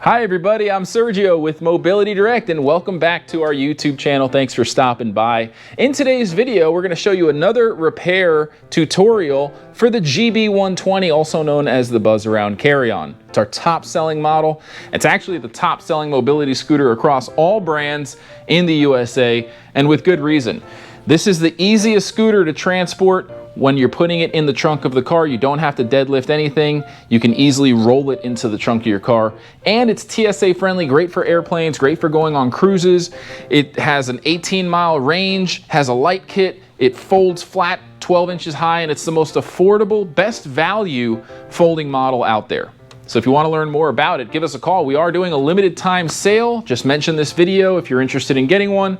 Hi everybody, I'm Sergio with Mobility Direct and welcome back to our YouTube channel. Thanks for stopping by. In today's video, we're going to show you another repair tutorial for the GB120, also known as the Buzz Around Carry-On. It's our top selling model. It's actually the top selling mobility scooter across all brands in the USA, and with good reason. This is the easiest scooter to transport. When you're putting it in the trunk of the car, you don't have to deadlift anything. You can easily roll it into the trunk of your car. And it's TSA friendly, great for airplanes, great for going on cruises. It has an 18-mile range, has a light kit. It folds flat 12 inches high, and it's the most affordable, best value folding model out there. So if you want to learn more about it, give us a call. We are doing a limited time sale. Just mention this video if you're interested in getting one.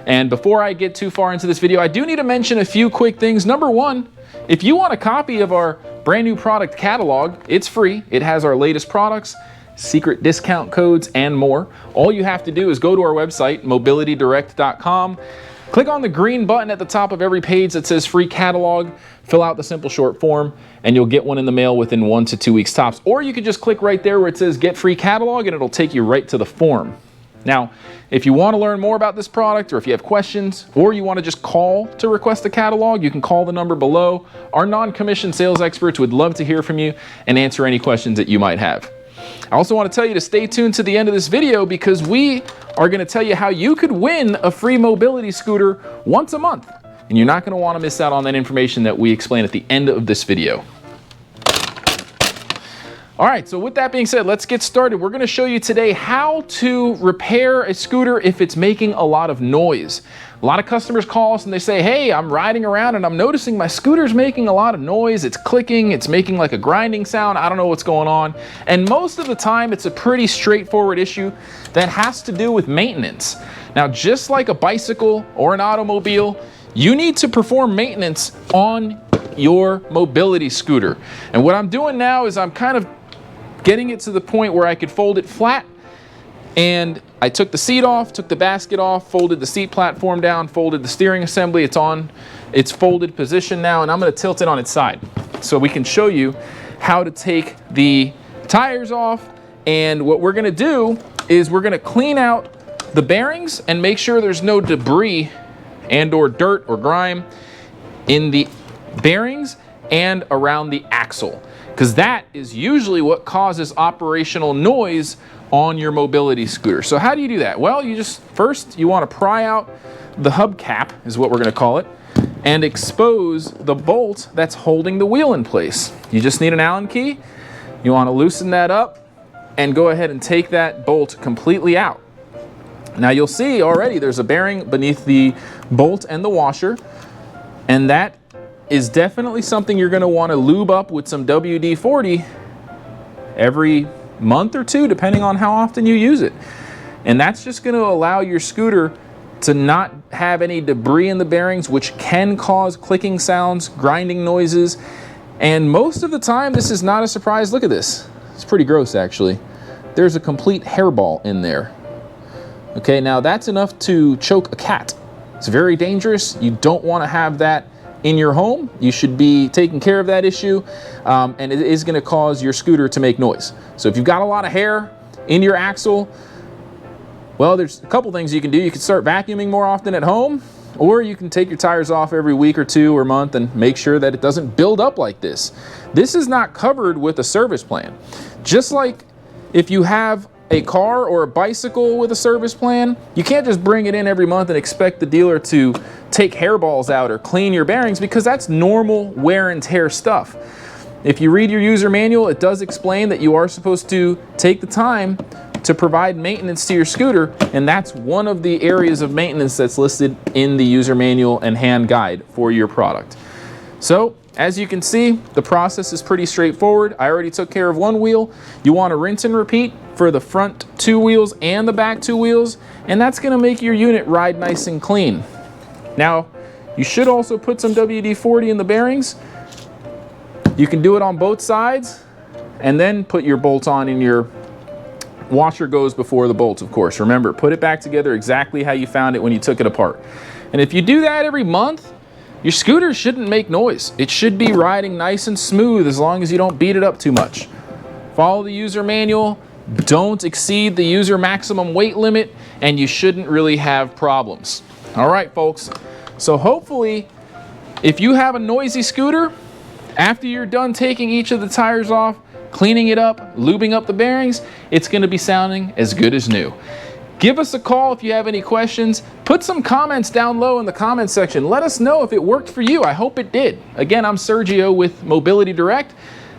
And before I get too far into this video, I do need to mention a few quick things. Number one, if you want a copy of our brand new product catalog, it's free. It has our latest products, secret discount codes, and more. All you have to do is go to our website, mobilitydirect.com. Click on the green button at the top of every page that says free catalog, fill out the simple short form, and you'll get one in the mail within 1 to 2 weeks tops. Or you could just click right there where it says get free catalog and it'll take you right to the form. Now, if you want to learn more about this product, or if you have questions, or you want to just call to request a catalog, you can call the number below. Our non-commissioned sales experts would love to hear from you and answer any questions that you might have. I also want to tell you to stay tuned to the end of this video because we are going to tell you how you could win a free mobility scooter once a month. And you're not going to want to miss out on that information that we explain at the end of this video. All right, so with that being said, let's get started. We're going to show you today how to repair a scooter if it's making a lot of noise. A lot of customers call us and they say, hey, I'm riding around and I'm noticing my scooter's making a lot of noise. It's clicking, it's making like a grinding sound. I don't know what's going on. And most of the time, it's a pretty straightforward issue that has to do with maintenance. Now, just like a bicycle or an automobile, you need to perform maintenance on your mobility scooter. And what I'm doing now is I'm kind of getting it to the point where I could fold it flat, and I took the seat off, took the basket off, folded the seat platform down, folded the steering assembly. It's on its folded position now, and I'm going to tilt it on its side so we can show you how to take the tires off. And what we're going to do is we're going to clean out the bearings and make sure there's no debris and or dirt or grime in the bearings and around the axle, because that is usually what causes operational noise on your mobility scooter. So how do you do that? Well, first you want to pry out the hubcap, is what we're going to call it, and expose the bolt that's holding the wheel in place. You just need an Allen key. You want to loosen that up and go ahead and take that bolt completely out. Now you'll see already there's a bearing beneath the bolt and the washer, and that is definitely something you're going to want to lube up with some WD-40 every month or two, depending on how often you use it. And that's just going to allow your scooter to not have any debris in the bearings, which can cause clicking sounds, grinding noises. And most of the time, this is not a surprise. Look at this. It's pretty gross, actually. There's a complete hairball in there. Okay, now that's enough to choke a cat. It's very dangerous. You don't want to have that in your home. You should be taking care of that issue, and it is going to cause your scooter to make noise. So if you've got a lot of hair in your axle, well, there's a couple things you can do. You can start vacuuming more often at home, or you can take your tires off every week or two or month and make sure that it doesn't build up like this. This is not covered with a service plan. Just like if you have a car or a bicycle with a service plan, you can't just bring it in every month and expect the dealer to take hairballs out or clean your bearings, because that's normal wear and tear stuff. If you read your user manual, it does explain that you are supposed to take the time to provide maintenance to your scooter, and that's one of the areas of maintenance that's listed in the user manual and hand guide for your product. So, as you can see, the process is pretty straightforward. I already took care of one wheel. You want to rinse and repeat for the front 2 wheels and the back 2 wheels, and that's going to make your unit ride nice and clean. Now, you should also put some WD-40 in the bearings. You can do it on both sides, and then put your bolt on, and your washer goes before the bolts, of course. Remember, put it back together exactly how you found it when you took it apart. And if you do that every month, your scooter shouldn't make noise. It should be riding nice and smooth as long as you don't beat it up too much. Follow the user manual, don't exceed the user maximum weight limit, and you shouldn't really have problems. All right, folks. So hopefully, if you have a noisy scooter, after you're done taking each of the tires off, cleaning it up, lubing up the bearings, it's going to be sounding as good as new. Give us a call if you have any questions. Put some comments down low in the comments section. Let us know if it worked for you. I hope it did. Again, I'm Sergio with Mobility Direct.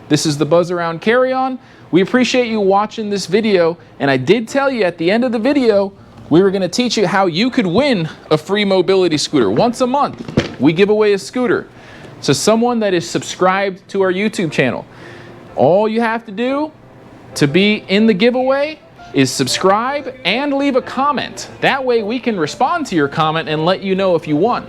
This is the Buzz Around Carry-On. We appreciate you watching this video, and I did tell you at the end of the video, we were going to teach you how you could win a free mobility scooter. Once a month, we give away a scooter to someone that is subscribed to our YouTube channel. All you have to do to be in the giveaway is subscribe and leave a comment. That way we can respond to your comment and let you know if you won.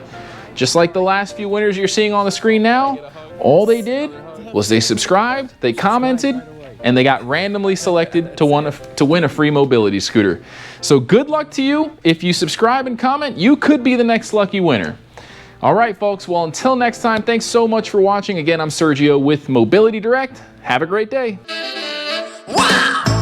Just like the last few winners you're seeing on the screen now, all they did was they subscribed, they commented, and they got randomly selected to win a free mobility scooter. So good luck to you. If you subscribe and comment, you could be the next lucky winner. All right, folks. Well, until next time, thanks so much for watching. Again, I'm Sergio with Mobility Direct. Have a great day. Wow!